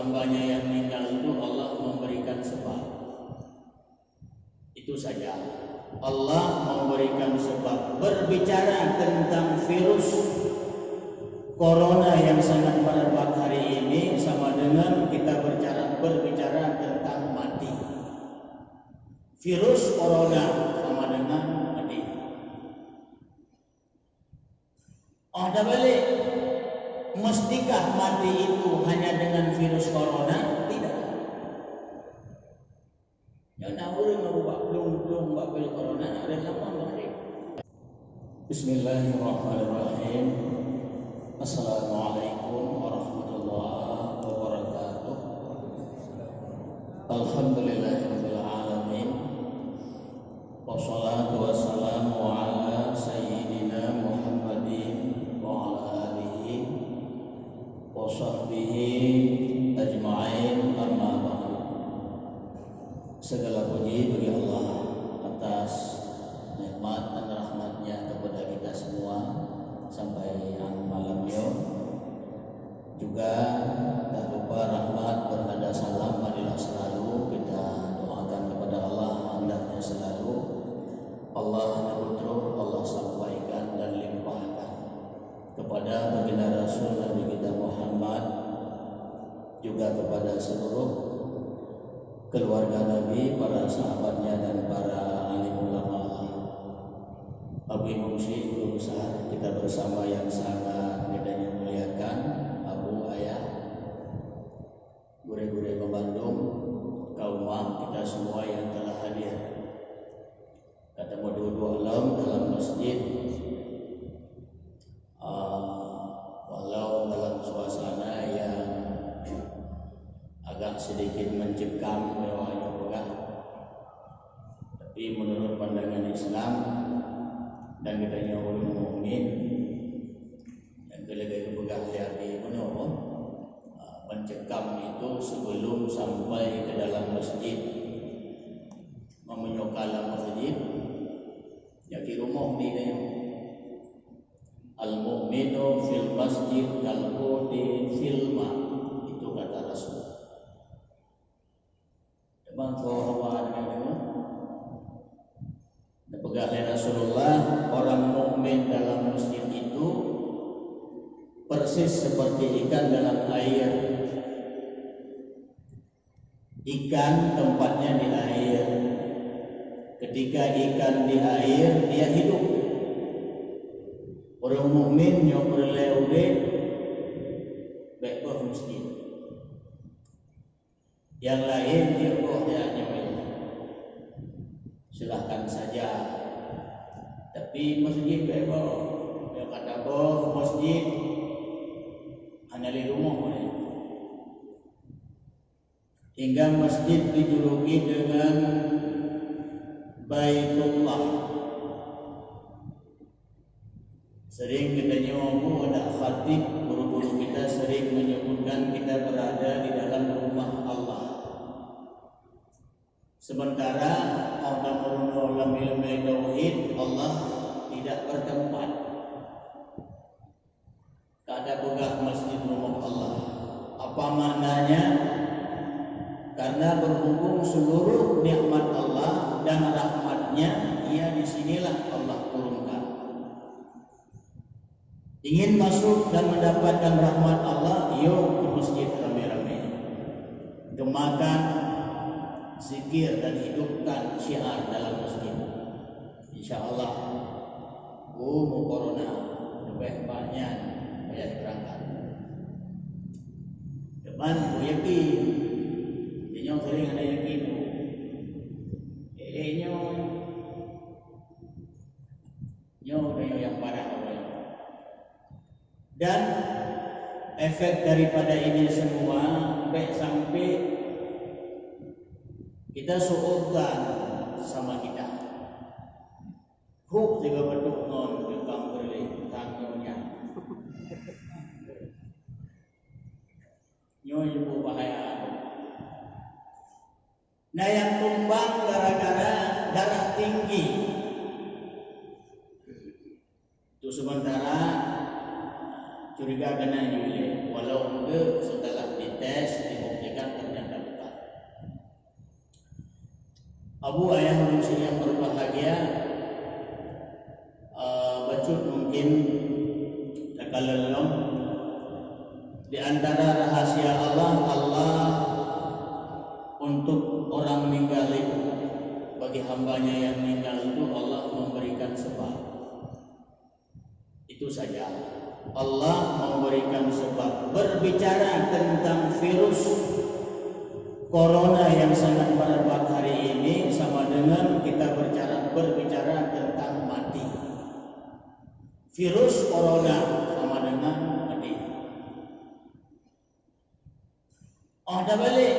hambanya yang meninggal itu Allah memberikan sebab. Itu saja. Allah memberikan sebab. Berbicara tentang virus corona yang sangat merebak hari ini sama dengan kita berbicara tentang mati. Virus corona sama dengan mati. Ada balik. Mestikah mati itu hanya dengan virus corona? Tidak. Yang nawur ngubah belum virus corona ada lama mati. Bismillahirrahmanirrahim. Assalamualaikum warahmatullahi wabarakatuh. Alhamdulillahirabbil alamin. Wassalatu wassalamu ala sayyidina Muhammadin wa ala alihi wa sahbihi ajma'in, amma ba'du. Segala puji bagi Allah atas nikmat dan rahmatnya kepada kita semua sampai yang malam ini. Juga tak lupa rahmat berada salam marilah selalu kita doakan kepada Allah, hendaknya selalu Allah menutur, Allah sampaikan dan limpahkan kepada baginda Rasul Nabi kita Muhammad, juga kepada seluruh keluarga Nabi, para sahabatnya dan para alim ulama. Abu Imam Syekh Guru Besar kita bersama yang sangat bedanya muliakan, Abu Ayah, gure-gure Bandung, kaum kita semua yang telah hadir. Ketemu dua alam dalam masjid, walau dalam suasana yang agak sedikit mencekam mewahnya pegah, tapi menurut pandangan Islam dan katanya ulama mukmin yang gele-gele pegah lihat di menurut mencekam itu sebelum sampai ke dalam masjid, memenyokala masjid ya di rumah ni dia. Al-mu'minu fil masjid kal-qudi fil ma, itu kata Rasul. Teman sahabat dengan pegahnya Rasulullah, orang mukmin dalam masjid itu persis seperti ikan dalam air. Ikan tempatnya di air. Ketika ikan di air, dia hidup. Orang mukmin yang berleude baik masjid. Yang lain dia silahkan saja. Tapi masjid baik dia kata masjid hanya di rumah. Hingga masjid dijuluki dengan Baitullah. Sering kita nyawa ada khatib, guru-guru kita sering menyebutkan kita berada di dalam rumah Allah. Sementara orang dalam ilmu tauhid Allah tidak bertempat. Tak ada pegah masjid rumah Allah. Apa maknanya? Karena berhubung seluruh nikmat Allah dan rahmatnya, ia disinilah Allah turunkan. Ingin masuk dan mendapatkan rahmat Allah, yuk ke masjid rame-rame. Gemakan, zikir dan hidupkan syiar dalam masjid. InsyaAllah mau corona lebih banyak banyak berangkat. Depan aku yakin dia sering ada yakin nyo yang parah. Dan efek daripada ini semua sampai kita suudkan sama kita. Huk juga bentuk non tukang beli tangnya. Nyo bahaya. Nah yang tumbang gara-gara darah tinggi. Itu sementara curiga kena juga, walau setelah dites dibuktikan Abu ayah manusia yang berbahagia, becut mungkin terkalelong di antara rahasia Allah untuk orang meninggal itu, bagi hambanya yang meninggal itu Allah memberikan sebab. Itu saja. Allah memberikan sebab. Berbicara tentang virus corona yang sangat merebak hari ini sama dengan kita berbicara tentang mati. Virus corona sama dengan mati. Ada balik.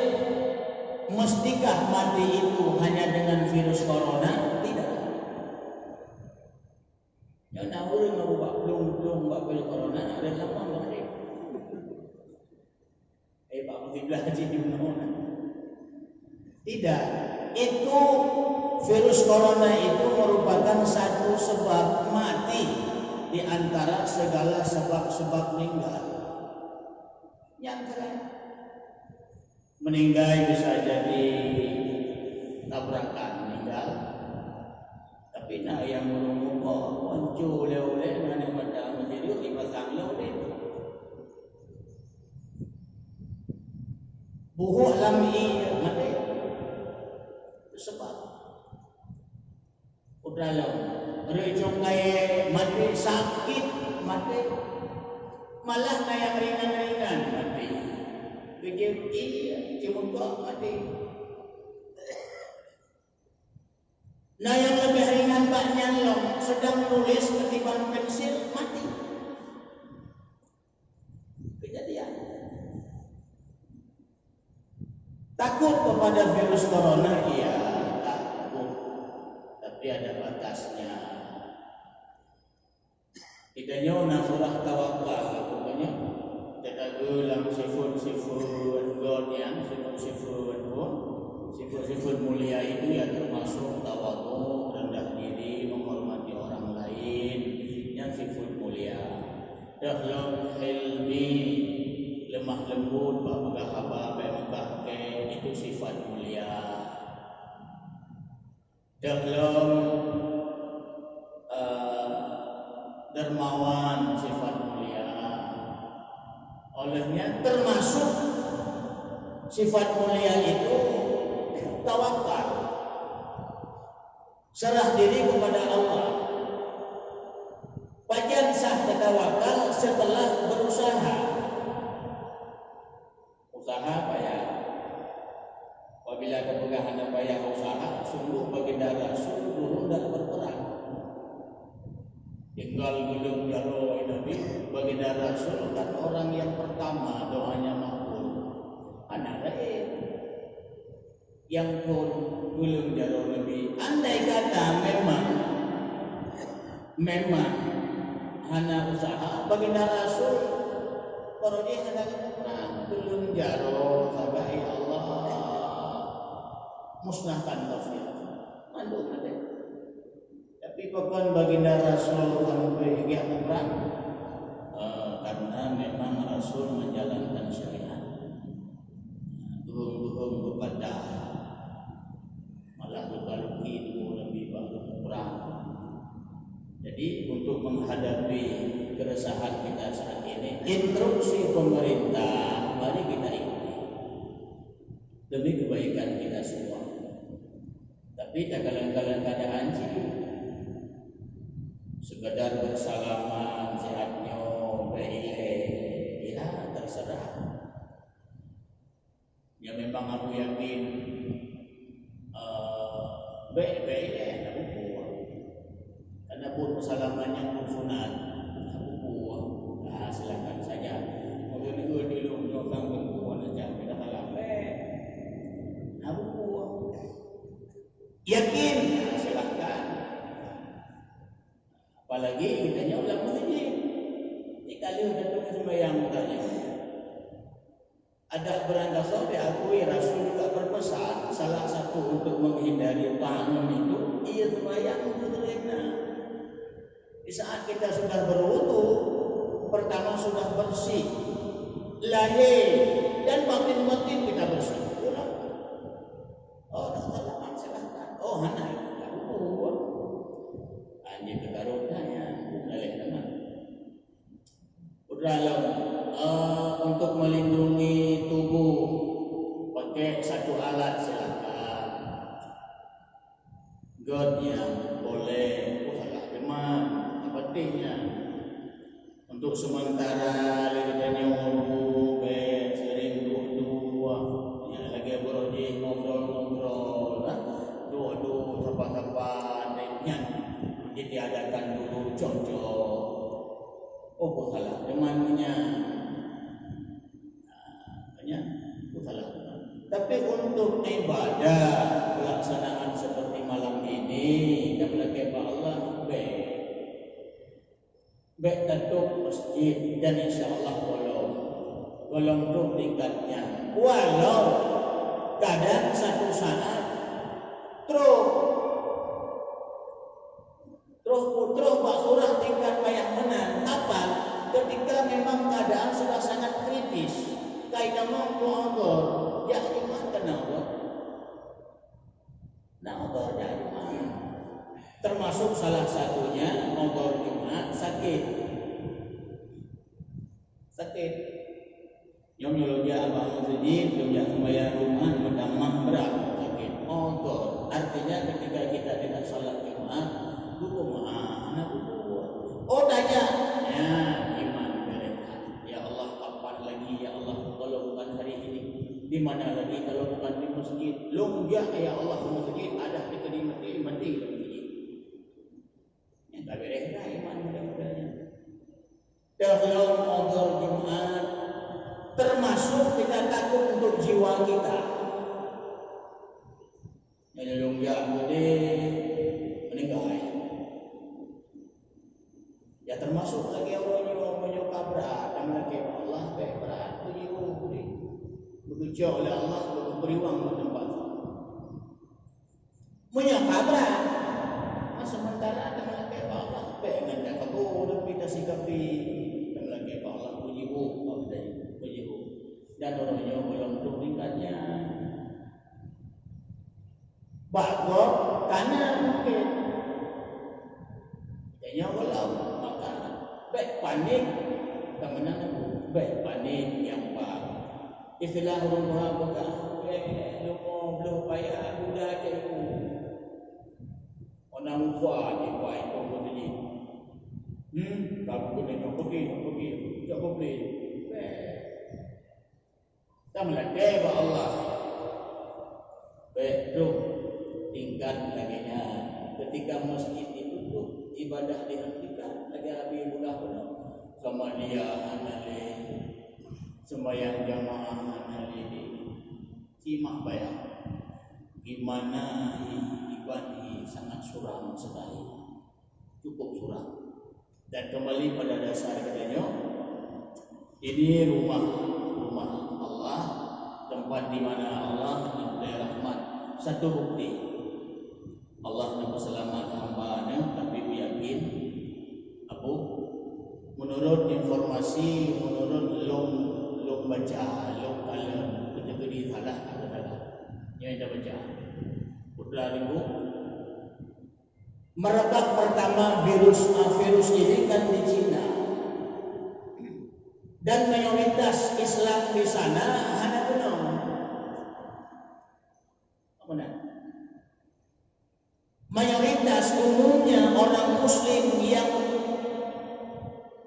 Mestikah mati itu hanya dengan virus corona? Tidak. Yang nak urang buat belum buat virus corona ada lama mati. Pak Mutilah jadi mana? Tidak. Itu virus corona itu merupakan satu sebab mati di antara segala sebab-sebab meninggal. Yang terakhir, meninggal bisa jadi tabrakan meninggal, tapi nak yang merumuk muncul oleh mana macam menjadi dipasang oleh buhuk lami mati sebab udalam rejong kaya mati sakit mati malah kayak ringan-ringan mati BGI cuma mati. Nah yang lebih ringan Pak Nyalong sedang nulis ketiban pensil mati. Kejadian. Takut kepada virus corona, iya takut, tapi ada batasnya. Kita nyona surah tawakal, pokoknya kita ulang sifat God yang sifat mulia itu ya termasuk tawadhu, rendah diri, menghormati orang lain, yang sifat mulia. Dalam hilmi, lemah lembut, bagah haba, bagah ke, itu sifat mulia. Dalam dermawan, sifat mulia. Olehnya termasuk sifat mulia itu tawakal, serah diri kepada Allah. Pajan sah tawakal setelah berusaha. Usaha payah. Apabila kepegangan payah usaha, sungguh baginda Rasul dulu tidak berperang. Tinggal hidup jaro Nabi, baginda Rasul kan orang yang pertama doanya makbul. Anak lain yang pun belum jaro Nabi. Andai kata memang hanya usaha baginda Rasul kalau dia hendak perang belum jaro sabai Allah musnahkan kafir. Mandu ada. Tapi bukan baginda Rasul sampai dia perang karena memang Rasul menjalankan syariat. Duhum kepada malah luka-luki dulu lebih bagus perang. Jadi untuk menghadapi keresahan kita saat ini, instruksi pemerintah mari kita ikuti demi kebaikan kita semua. Tapi tak kadang-kadang keadaan sekedar bersalaman sehatnya baik ya terserah. Ya memang aku yakin baik aku buat. Karena pun persalamannya pun sunat aku buat. Nah silakan saja. Kalau dulu orang berbuat saja kita salah aku buat. Yakin silakan. Apalagi kita ulang masjid. Kali udah pergi sembahyang tanya. Ada berangkasa diakui Rasul juga berpesan salah satu untuk menghindari tangan itu ia sembahyang terlena. Di saat kita sudah berwudu, pertama sudah bersih, lahir dan batin kita bersih. Ulang. Oh, silahkan. Oh anak tahu. Anjing kegarutnya ya, balik nama. Dalam untuk melindungi tubuh pakai satu alat silakan. Godnya boleh, salah teman. Pentingnya untuk sementara kita nyobu sering dua ya lagi beroji ngobrol-ngobrol dua sapa-sapa yang ditiadakan dulu cocok. Oh salah temannya banyak salah. Tapi untuk ibadah pelaksanaan seperti malam ini dan lagi Allah baik tutup masjid dan insyaallah golong tuh tingkatnya walau kadang satu saat terus Pak Surah tingkat payah menang apa ketika memang keadaan sudah sangat kritis kaidah mampu Allah ya iman kenapa ya iman termasuk salah satunya ngobrol Jumat sakit nyologi abang masjid dia sembahyang Jumat berdamah berat sakit ngobrol artinya ketika kita tidak salat Jumat dulu anak tanya ya iman mereka ya Allah kapan lagi ya Allah kalau bukan hari ini di mana lagi kalau bukan di masjid longgak ya Allah di masjid ada kita di masjid tapi mereka iman mereka dalam ngobrol Jumat termasuk kita takut untuk jiwa kita menelungga bude meninggal ya termasuk lagi orang yang menyokabrat dan lagi Allah berat begitu oleh Allah beriwang ke tempat menyokabrat sementara dengan lagi Allah pengen tak kabur kita sikapi dan lagi Allah puji dan orangnya belum tingkatnya bagor karena mungkin kayaknya walau maka baik panik kemenangan baik panik yang pak istilah rumah buka belum payah mudah caiku orang kuat di kuat itu begini kamu kena pergi kita melatih Allah betul tingkat laginya ketika masjid ditutup ibadah dihentikan lagi habis mudah sama dia anale sembahyang jamaah anale simak bayang gimana ibadah sangat suram sekali cukup suram dan kembali pada dasar katanya ini rumah Allah tempat di mana Allah memberi rahmat satu bukti Allah nak selamat hamba-Nya tapi yakin aku menurut informasi menurut long baca long kalam gede-gede salah yang kita baca putra ribu merebak pertama virus ini kan di Cina dan mayoritas Islam di sana hanya benar. Mayoritas umumnya orang Muslim yang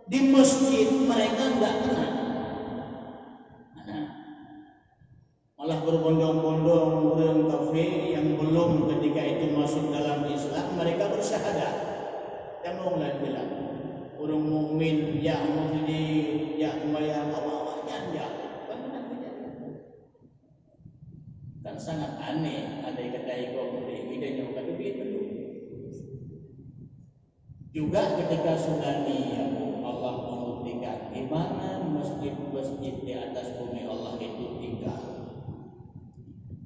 di masjid mereka enggak kenal. Malah berbondong-bondong orang kafir yang belum ketika itu masuk dalam Islam mereka bersyahadat. Dan mau bilang orang mukmin yang muslim yang bayar awalnya kan sangat aneh ada kata ikut hidupnya bukan duit dulu juga ketika tsunami Allah membuktikan di mana masjid-masjid di atas bumi Allah itu tinggal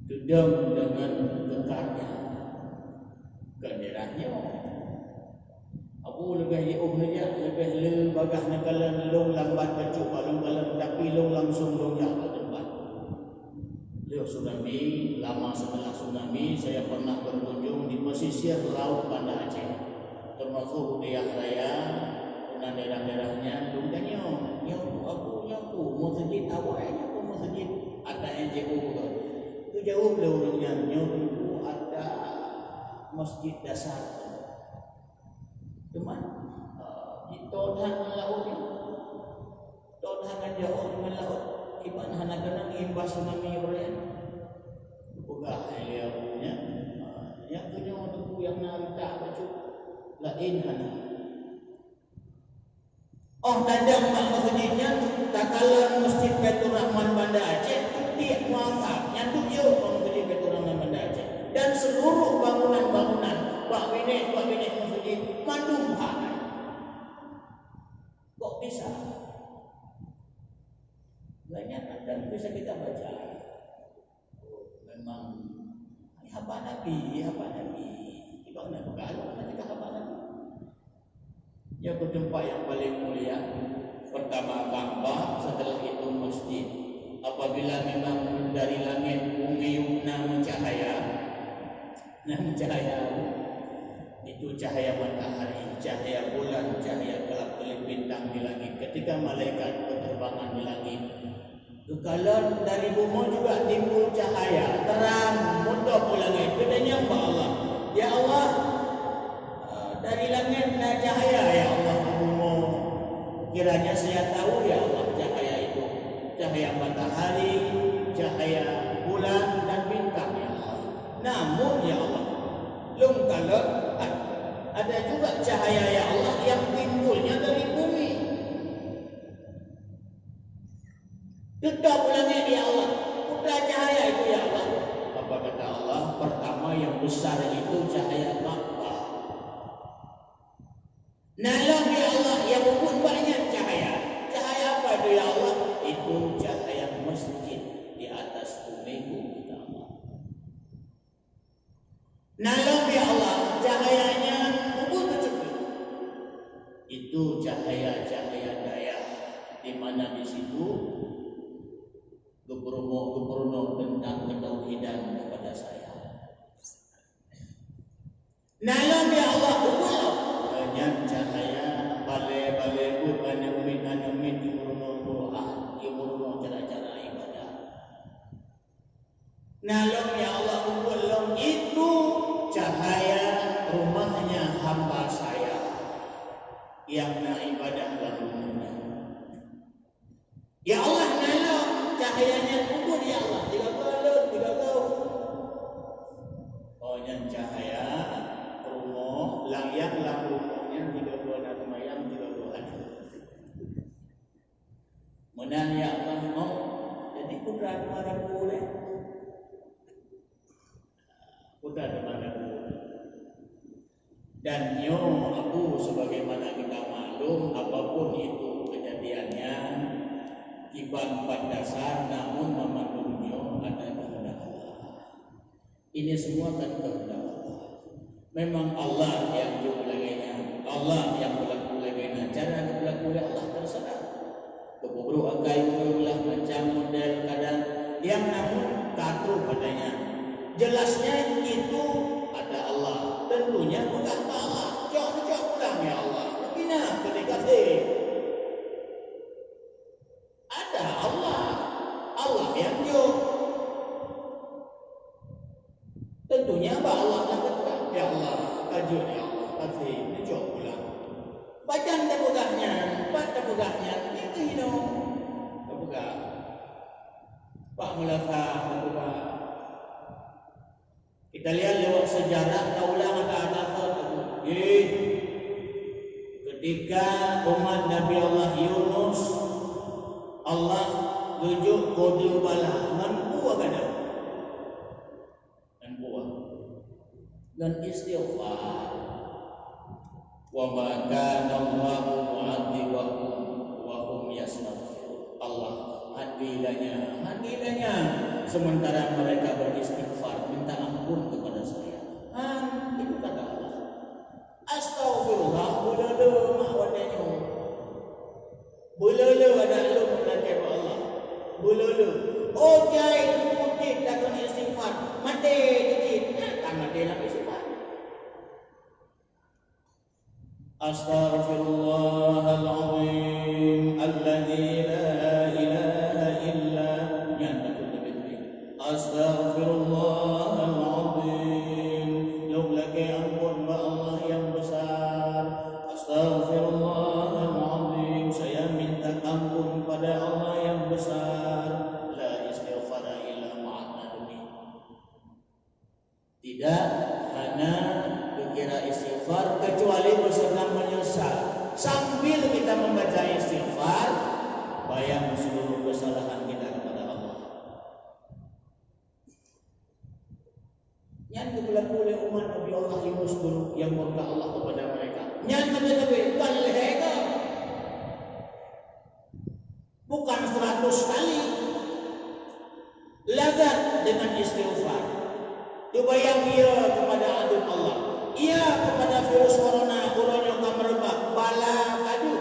gedung dengan kekarnya kenderanya aku lebih lebih bagah nakalan long lambat kecuk long tapi long langsung long jaga tempat tsunami lama setelah tsunami saya pernah berkunjung gunung di pesisir laut Banda Aceh, termasuk Riau Raya dan daerah-daerahnya. Dunganya aku masjid awalnya aku masjid ada NGO tu. Itu jauh beliau orangnya itu ada masjid dasar. Cuman di Todhan lautnya, Todhan jauh dengan laut. Iban hana-hana imbas tsunami Korea. Buka dia punya, yang punya untuk yang narita baju lain hana. Oh tanda mak masjidnya takalan Masjid Baitur Rahman Banda Aceh tiap muafaknya tujuh Masjid Baitur Rahman Banda Aceh dan seluruh bangunan-bangunan Pak Bini masjid mandum hana. Kok bisa? Banyak dan bisa kita baca. Memang apa Nabi. Ibang nak kalau nanti apa Nabi. Ya ke tempat yang paling mulia. Pertama Ka'bah, setelah itu masjid. Apabila memang dari langit umiyuna mencahaya, itu cahaya matahari, cahaya bulan, cahaya kelap-kelip bintang di langit. Ketika malaikat berterbangan di langit, kekalan dari bumi juga timbul cahaya terang mudah langit. Katanya Allah, ya Allah, dari langit na cahaya ya Allah bumi. Kiranya saya tahu ya Allah cahaya itu cahaya matahari, cahaya bulan dan bintang ya Allah. Namun ya Allah, lungkalan ada juga cahaya ya Allah yang timbulnya dari bumi. Tetap ulangnya ya Allah, udah cahaya itu ya Allah. Apa kata Allah? Pertama yang besar itu cahaya Ka'bah. Nalam ya Allah yang pun banyak cahaya. Cahaya apa itu ya Allah? Itu cahaya masjid di atas bumi kita Allah. Nalam ya Allah cahayanya itu cahaya-cahaya daya di mana di situ gubernur tentang ketauhidan kepada saya. Nalam ya Allah banyak cahaya bale-bale umit gubernur Quran, gubernur cara-cara ibadah. Nalam ya Allah itu cahaya rumahnya hamba saya yang nak ibadah lalu. Ya Allah nalam cahayanya kubur ya Allah 3 tahun. Oh yang cahaya rumah layang lah rumahnya 32 anak mayang 32 anak. Menang ya Allah oh jadi kudrat marah boleh. Kudrat marah boleh. Dan aku sebagaimana kita maklum apapun itu kejadiannya iban 4 dasar namun memandunya ada kehendak Allah. Ini semua kan kehendak Allah. Memang Allah yang jumlahnya, Allah yang berlaku-lakunya. Cara berlaku Allah terserah. Keburu agai berulah macam model kadang yang namun katu padanya. Jelasnya itu ada Allah. Tentunya bukan Allah. Cok pulang ya Allah. Bina ketika ada Allah yang jauh. Tentunya Allah nak kata ya Allah kajun ya Allah kasih cok pulang. Bacan terpegahnya, itu terpegah. Pak Mulaka terpegah. Kita lihat lewat sejarah kaulah kata ketika umat Nabi Allah Yunus Allah tunjuk kode bala mampu agak dan istighfar wa ma kana Allahu mu'adzibahum wa hum yastaghfirun. Allah adilanya sementara mereka beristighfar minta ampun kepada saya. Itu kata Allah. Astaghfirullah bulala mahwadanya. Bulala ada lu mengakai Allah. Bulala. Oh jai putih takkan istighfar. Mati dikit. Tak mati lah istighfar. Astaghfirullahalazim alladzi la ilaha illa Astaghfirullahalazim, lagi ampun Allah yang besar. Astaghfirullahalazim, saya minta ampun pada Allah yang besar. La istighfara illa ma'an. Tidak hanya dikira istighfar kecuali beserta menyesal. Sambil kita membaca istighfar, bayang seluruh kesalahan kita kepada Allah. Yang berlaku oleh umat Nabi Allah Yunus dulu, yang murka Allah kepada mereka. Yang lebih balhega, bukan 100 kali lagat dengan istighfar. Dibayang ia kepada adun Allah, ia kepada virus corona yang merebak, bala kadu.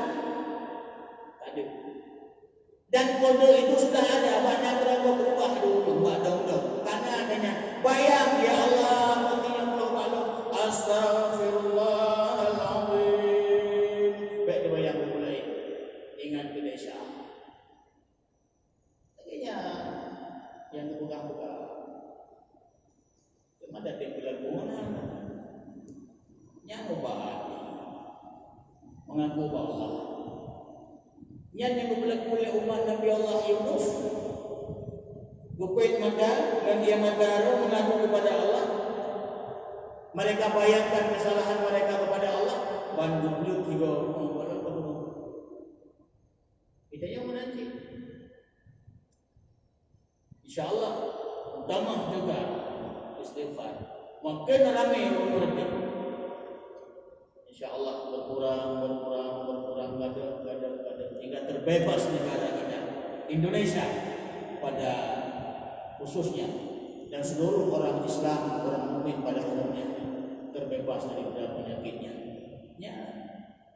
Dan kode itu sudah ada, banyak berubah dulu, karena adanya bayang ya Allah, mungkin Allah, astaghfirullahaladzim. Baik dibayang mulai ingat Indonesia. Akhirnya yang terbuka-buka ada tempelan bunga yang membahagi mengaku bahwa Allah yang berlaku oleh umat Nabi Allah Yunus bukuin maka dan dia magaro mengaku kepada Allah. Mereka bayangkan kesalahan mereka kepada Allah. Bandung lu tiga kita yang menanti insyaallah utama juga istighfar. Makin ramai umurnya, insyaallah berkurang hingga terbebas negara kita Indonesia pada khususnya, dan seluruh orang Islam, orang mukmin pada umumnya terbebas dari penyakitnya. Ya,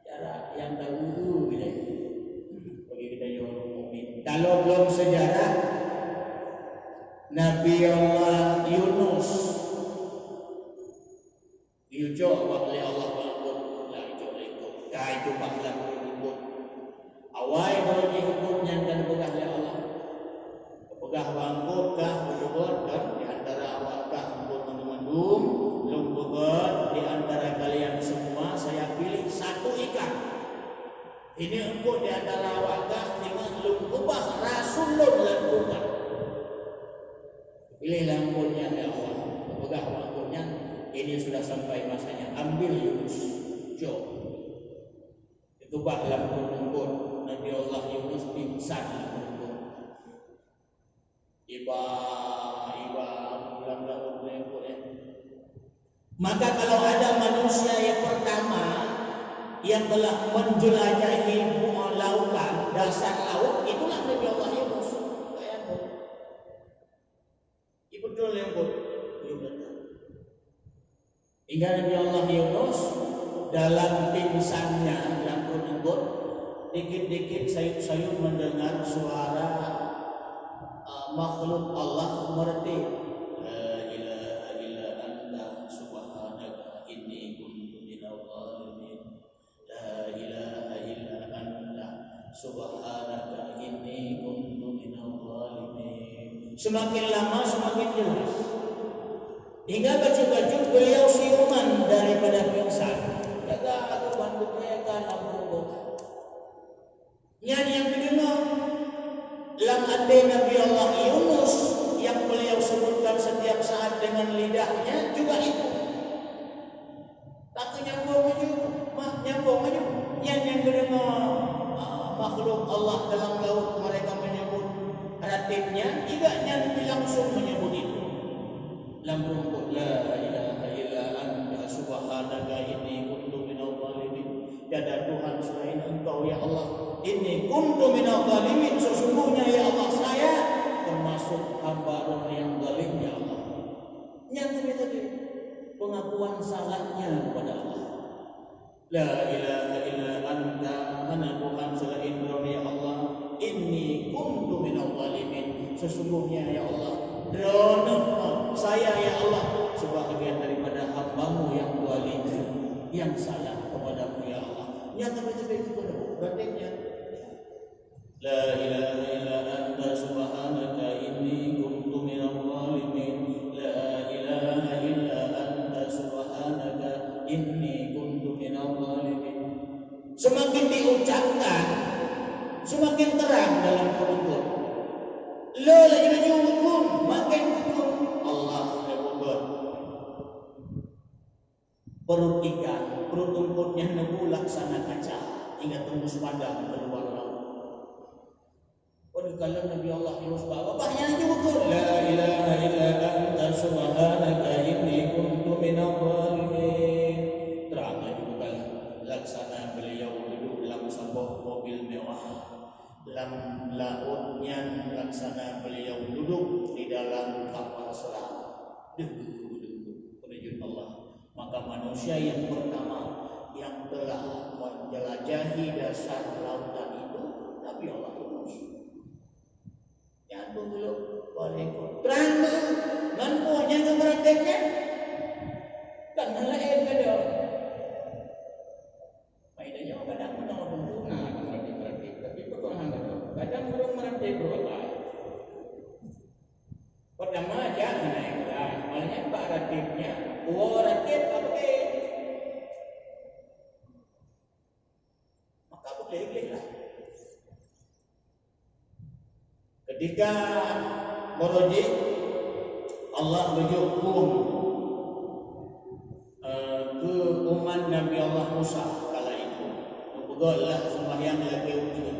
cara yang dahulu bagi kita yang orang mukmin. Kalau belum sejarah Nabi Allah Yunus diucap oleh Allah Subhanahu la itu bakal hukum awal kalau dihukumnya dan pegah oleh Allah pegah bangkut kah berbuat kan di antara awak kah teman-teman belum berbuat di antara kalian semua saya pilih satu ikan ini engkau di antara awak kah dengan belum berubah rasulullah lakukan. Pilih lampunya ya Allah, pegang lampunya. Ini sudah sampai masanya. Ambil Yunus, jauh. Itu bah lampu Nabi Allah Yunus pingsan lampu. Iba pulang lampu. Maka kalau ada manusia yang pertama yang telah menjelajahi lautan dasar laut, itulah Nabi Allah Yunus. Betul yang belum betul. Hingga Nabi Allah Yunus dalam pingsannya dalam perut dikit-dikit sayup-sayup mendengar suara makhluk Allah merti. La ilaha illa anta subhanaka inni kuntu minadh dhalimin. La ilaha illa anta subhanaka inni kuntu minadh dhalimin. Semakin lama semakin jelas. Hingga baju-baju beliau siuman daripada pingsan. Jaga aku bantu mereka lampu. Yang kedua, lam ande Nabi Allah Yunus yang beliau sebutkan setiap saat dengan lidahnya juga itu. Tak nyambung aja. Yang kedua, makhluk Allah dalam laut mereka menyebut ratibnya juga Nabi langsung menyebut itu. Lampu la ilaha illa anta subhanaka inni kuntu minadh dhalimin. Tiada Tuhan selain Engkau ya Allah. Inni kuntu minadh dhalimin. Sesungguhnya ya Allah saya termasuk hamba Allah yang zalim ya Allah. Yang tadi pengakuan salahnya kepada Allah. La ilaha illa anta mana Tuhan selain Engkau ya Allah. Inni kuntu minadh dhalimin. Sesungguhnya ya Allah saya ya Allah sebahagian daripada hamba-Mu yang zalim. yang salah kepadamu ya Allah. Yang tapi kepada prakteknya. La ilaha illa anta subhanaka inni kuntu minadh dhalimin. La ilaha illa anta subhanaka inni kuntu minadh dhalimin. Semakin diucapkan, semakin terang dalam perut. La ilaha illa makin betul Allah Akbar. Perut ikan, perut rumputnya nebu laksana kaca hingga tembus padang keluar laut. Kalau Nabi Allah Yunus bapaknya aja betul. La ilaha illa anta subhanaka inni kuntu minadh dhalimin. Terang lagi bukan laksana beliau duduk dalam sebuah mobil mewah. Dalam lautnya laksana beliau duduk di dalam kapal selam. Menuju Allah. Maka manusia yang pertama yang telah menjelajahi dasar lautan itu Nabi Allah Yunus. Yang dulu boleh terang mampunya keberadanya kan lain kada. Faedahnya kadang menang sempurna berarti tapi perkara kadang belum merati berubah. Pertama aja naik lah, malahnya Pak Ratibnya, Ratib apa maka boleh lah. Ketika merujuk Allah berhukum ke umat Nabi Allah Musa kala itu, begitulah sembahyang lagi ujian.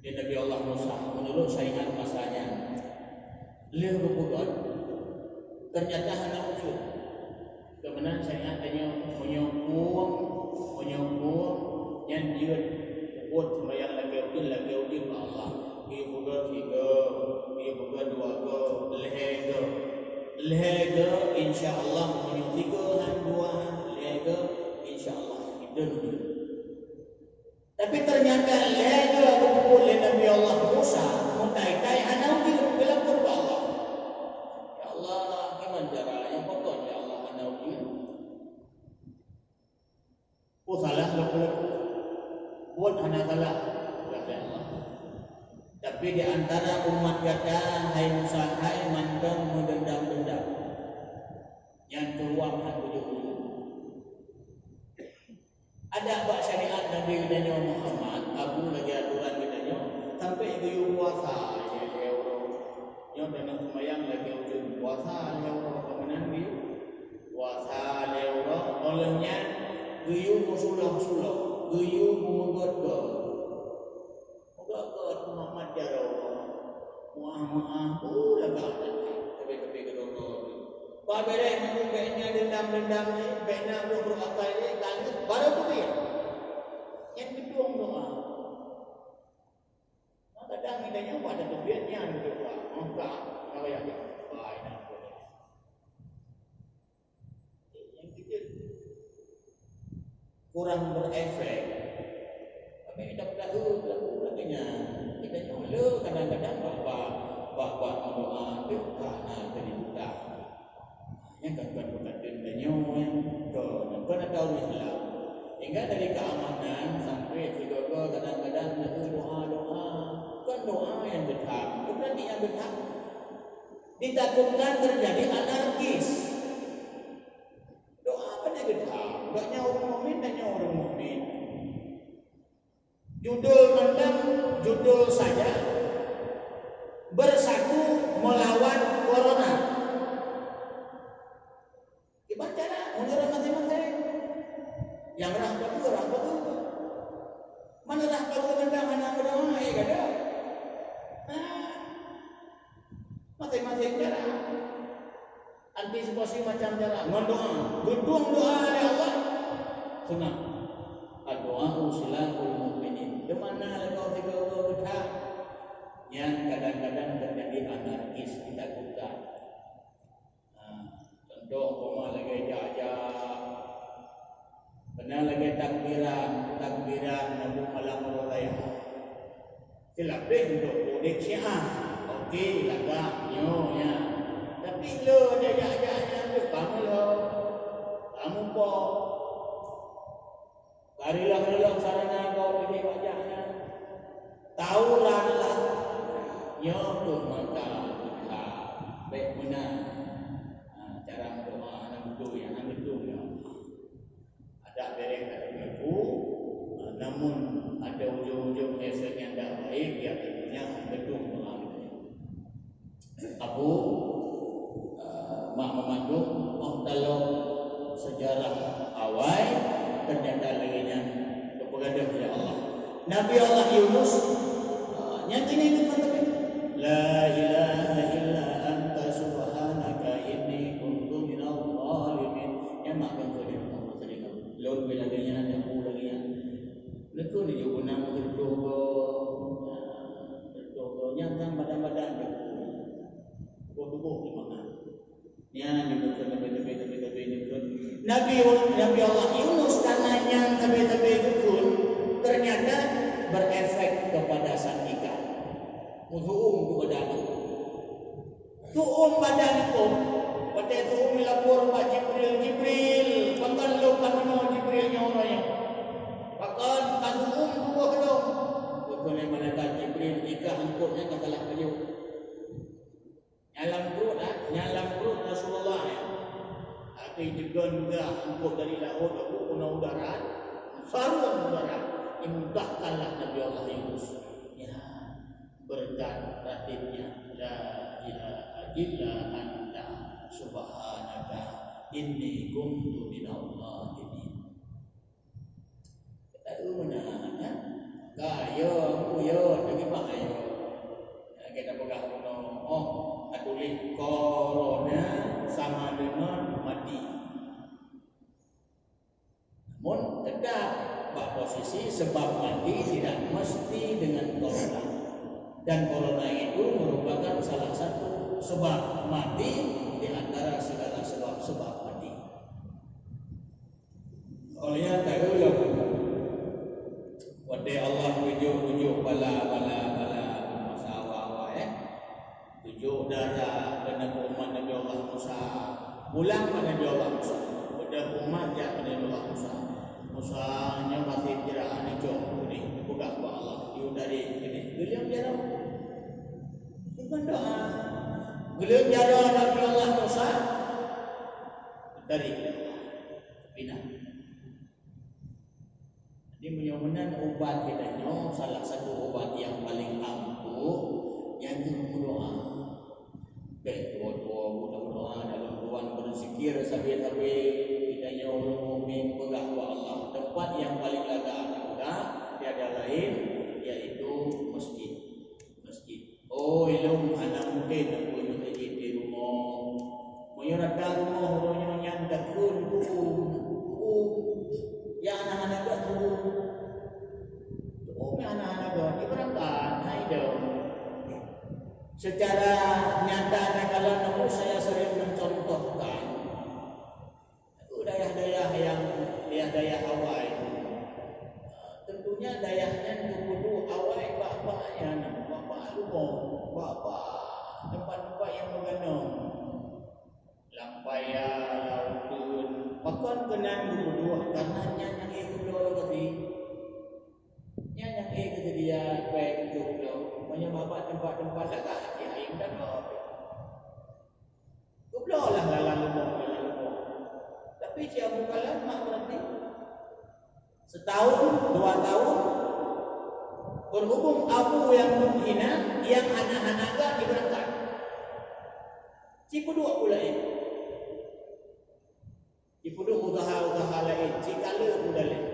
Di Nabi Allah Musa menurut saingan masanya, beliau berbuat ternyata hanya ujian. Kemudian saingan tanya menyokong yang dia buat sembahyang lagi ujian Allah. Dia buat 3, dia buat 2 lehega insya-Allah menyok 3 dan 2 lehega insya-Allah itu. Tapi ternyata lehega berkumpul oleh Nabi Allah Musa mutai-tai anak ujian dalam kurba Allah. Ya Allah, gimana caranya pokoknya ya Allah anak ujian. Salah buat anak salah. Tapi di antara umat kata hai Musa hai mantong mendendam-dendam yang keluar hak ujung-ujung. Ada bak syariat Nabi kita Muhammad Abu lagi aturan kita sampai guyur puasa yang dengan sembahyang lagi ujung puasa lewat kemenang di puasa lewat olehnya guyur musulah guyur memegot Muhammad Jarrah Muhammad lagak tapi kedua Pak Bere menunggu kayaknya dendam ni kayaknya berapa ini lanjut baru tu dia yang kedua doa kadang kita pada tujuannya berdoa enggak kalau yang baik yang kita kurang berefek tapi kita dahulu lakukannya kita nyolo kadang-kadang bapak doa itu karena terlibat yang bukan dendanya kan tahu Islam hingga dari keamanan sampai juga kadang-kadang doa kan doa yang benar berarti yang benar ditakutkan terjadi anarkis doa apa yang benar enggaknya orang mukmin tanya orang mukmin judul saja bersatu melawan corona. Gimana cara menurut masing-masing? Yang rahmat itu. Mana rahmat itu tentang anak berdoa ya kada? Masing-masing cara. Antisipasi macam cara mendoa, gedung doa oleh Allah. Sunat. Doa usilahul mukminin. Di mana kau tiga kita yang kadang-kadang terjadi anarkis ditakutkan. Contoh umpama lagi jajah, benar lagi takbiran Nabi malam raya. Silapin untuk mudik Syiah. Okey, lagak nyo ya. Tapi lo jajah-jajah tu pang lo. kamu kok karilah sarana kau pilih wajahnya. Tahulah lah. Ya tu maka baik benar cara doa anak itu yang anak itu ya. Ada bereng ada aku, namun ada ujung-ujung efek yang tak baik ya tentunya betul doa itu. Aku mak memandung kalau sejarah awal ternyata laginya kepada ya Allah. Nabi Allah Yunus nyatanya itu mengatakan la ilaha illa anta subhanaka inni kuntu minadh dhalimin. Ya mak kan dia Allah tadi kan. Lalu bila dia ada aku lagi ya. Lepas ni juga nama berdoa. Nyata badan-badan dia. Tubuh di mana? Ya ni betul Nabi Allah Yunus karena yang tabe-tabe itu pun ternyata berefek kepada sang ikan. Musuh kepada itu. Tuum badan itu. Pada tuum lapor Pak Jibril. Pakan lo kami Jibril nyoranya. Pakan tuum dua kedong. Betul yang mana Jibril jika angkutnya katalah beliau. Nyalam perut Rasulullah ya. Akhir juga angkut dari laut aku guna udara. Sarung udara. Imutahkanlah Nabi Allah Yunus. Ya, berkat ratibnya la ilaha illa anta subhanaka inni kuntu minadh dhalimin. Kita mana ya? Gayo, kuyo, lagi pakai. Kita pegang atulis corona sama dengan mati. Namun tetap posisi sebab mati tidak mesti dengan corona. Dan corona itu merupakan salah satu sebab mati di antara segala sebab mati. Oleh tahu ya, wadai Allah ujuk bala masalah tujuh darah kena umat Nabi Allah Musa. Pulang pada Nabi Allah Musa. Pada umat ya pada Nabi Allah Musa. Musanya masih kiraan hijau ni buka ke Allah. Dia dari ini. Beliau biara. Bukan doa. Beliau biara Nabi Allah Musa dari pindah. Jadi mudah-mudahan obat kita ni salah satu obat yang paling ampuh yang berdoa. Doa dalam ruang berzikir sambil kita orang mukmin pegang kepada Allah. Tempat yang paling lega tiada lain yaitu masjid. Oh ilmu anak mungkin aku masjid di rumah. Menyerahkan rumah orangnya yang takun ya anak-anak tu. Anak-anak tu berangkat hidup. Secara nyata kalau namun saya sering mencontohkan itu dayah awal tentunya dayahnya dulu awal bapaknya bapak rumah bapak tempat-tempat yang bergantung lampaya lautun bahkan kenan dulu karena nyanyang itu tadi nyanyang itu dia baik itu banyak bapak tempat-tempat dekat di air dan Gublah lah lalang lumah. Tapi si Abu Kalam mak berhenti setahun, 2 tahun berhubung Abu yang menghina, yang anak-anak diberangkat. Cipu dua pula ini. Cipu dua usaha lain. Cikala pula lain.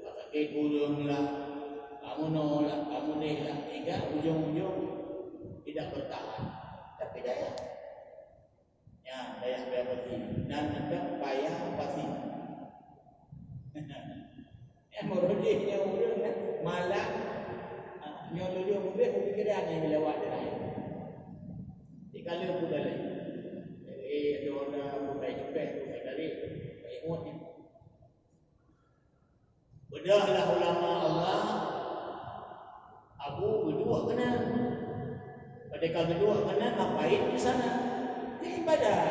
Pakai kurung lah, kamu nolak, kamu nolak. Hingga ujung-ujung tidak bertahan. Tapi daya. Ya, daya pasti. Dan ada payah pasti. Yang merujuknya urang malam nyolo dia mobil pikiran yang lewat dia. Dikala pula lain. Ada orang bukai jepek, bukai tarik, bukai imutnya. Bedahlah ulama Allah. Abu berdua kena. Pada kali berdua kena ngapain di sana? Ibadah.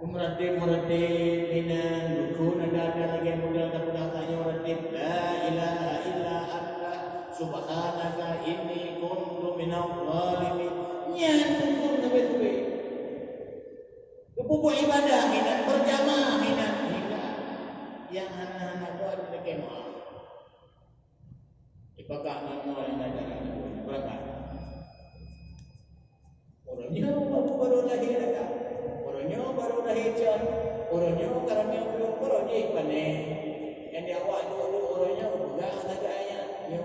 Meratib minan dukun ada lagi model tanya meratib la ilaha illa anta subhanaka inni kuntu minadh dhalimin. Nyan dukun nabe-nabe. Kepupu ibadah minan berjamaah minan yang anak-anak buat lagi maaf. Ipakah nama yang ada berangkat. Orangnya baru lahir dah. Orangnya baru lahir jan. Orangnya karena belum orangnya ipane. Yang dia awak dulu orangnya enggak ada ayat. Yang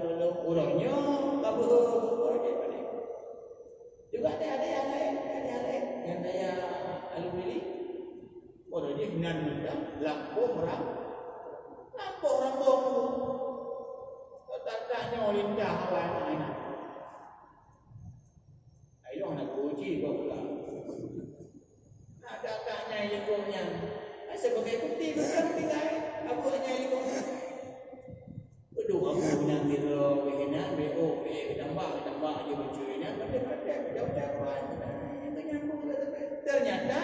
dulu orangnya babu orangnya ipane. Juga ada yang lain, yang daya alumini. Orangnya hinan muda, lampu merang. Lampu rambung. Tak lindah awak anak. Ayo nak uji pula. Ada kaknya lingkungnya. Sebagai bukti bukan tidak. Aku hanya lingkungnya. Aduh, aku nanti lo begina, bo, tambah aja lucunya. Pada jauh-jauhan. Ternyata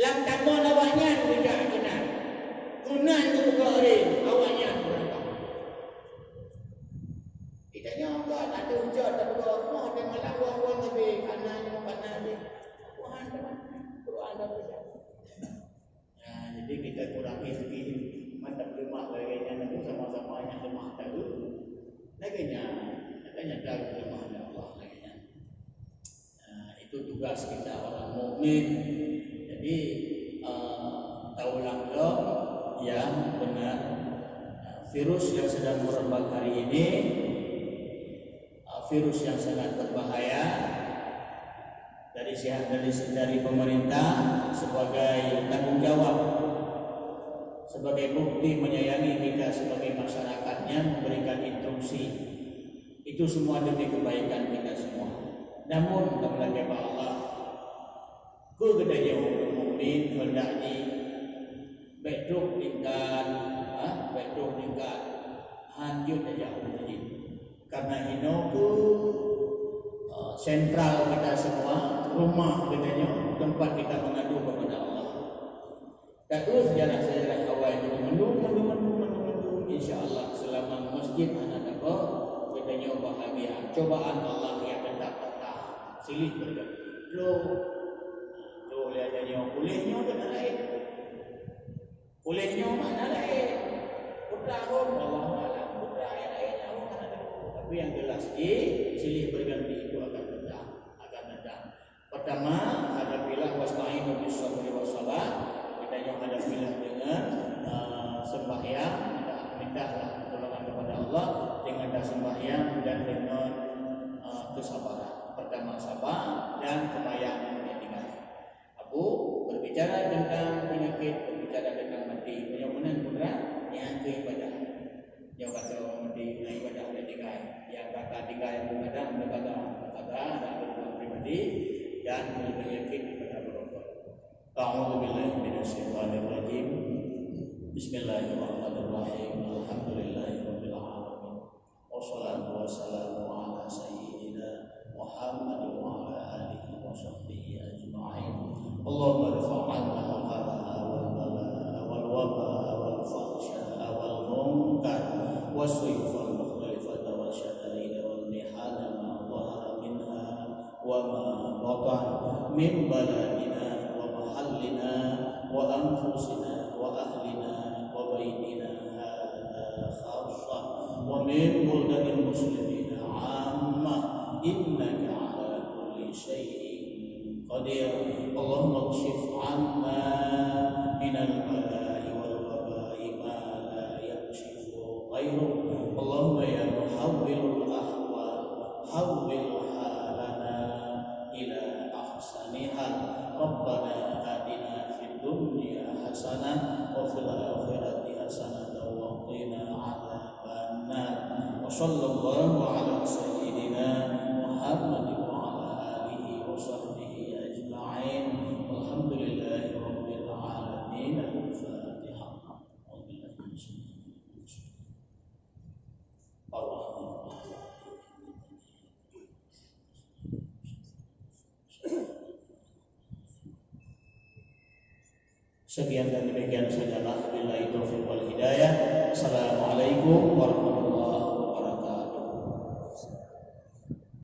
lam tambah awaknya tidak kenal. Guna itu buka orang awaknya berangkat. Kitanya enggak ada hujat tak berapa ada malam buang-buang lebih kanan ni. Tuhan ada benda. Nah, jadi kita kurangi sedikit mantap lemak bagainya itu sama-sama yang lemah tadi. Laginya tahu lemah Allah laginya. Itu tugas kita orang mukmin. Jadi taulah yang benar. Virus yang sedang merebak hari ini virus yang sangat berbahaya dari pemerintah sebagai tanggung jawab, sebagai bukti menyayangi kita sebagai masyarakatnya, memberikan instruksi. Itu semua demi kebaikan kita semua. Namun kembali kepada Allah, kegedanya mukmin hendaknya beduk tingkat hanjut aja uji. Karena hinoku sentral kita semua, rumah katanya, tempat kita mengadu kepada Allah. Terus sejarah awal itu mendu, insya-Allah selama masjid anak apa katanya bahagia. Cobaan Allah yang tetap silih berganti. Lo lihatnya kulitnya kena lain. Kulitnya mana lain? Putra Allah malam, putra yang lain Allah mana ada. Tapi yang jelas silih berganti itu akan datang. Pertama, hadapilah wasta'inu bis-sabri was-salat. Kita yang hadapilah dengan sembahyang, mintalah pertolongan kepada Allah dengan sembahyang dan dengan kesabaran. Pertama sabar dan kebayaan tinggal. Aku berbicara tentang penyakit, berbicara tentang mati. Benar-benar putra yang ibadah. Yang kata mati ibadah dan tinggal. Yang kata tinggal yang berbeda, kata ada berbuat pribadi dan penyakit kepada berubah. A'udzubillahi minasyaitonir rajim. Bismillahirrahmanirrahim. Alhamdulillahirabbil alamin. Wassalatu wassalamu ala sayyidina Muhammad wa ala alihi wa sahbihi ajma'in. Allahumma rfa'anna al-qala'a wal bala'a wal waba'a wal fahsya'a wal munkar was-sayfa wal mukhalifata wal syada'ida wal mihana ma dhahara minha wa ma batan min baladina wa mahallina wa anfusina wa ahlina wa baitina hadha khassa wa min buldanil muslimina 'ammah innaka 'ala kulli syai'in qadir. Allahumma kshif 'anna minal bala'i wal waba'i ma la yakshifu ghayruk. Allahumma ya muhawwilul ahwal hawwil halana ila ahsaniha. Rabbana atina fid dunya hasanah wa fil akhirati hasanah wa qina 'adzabannar. Wa sallallahu ala sayyidina Muhammad wa ala alihi wa sahbihi ajma'in. Alhamdulillahi rabbil alamin. Al-Fatihah. Sekian dan demikian sajalah. Billahi taufiq wal hidayah. Assalamualaikum warahmatullahi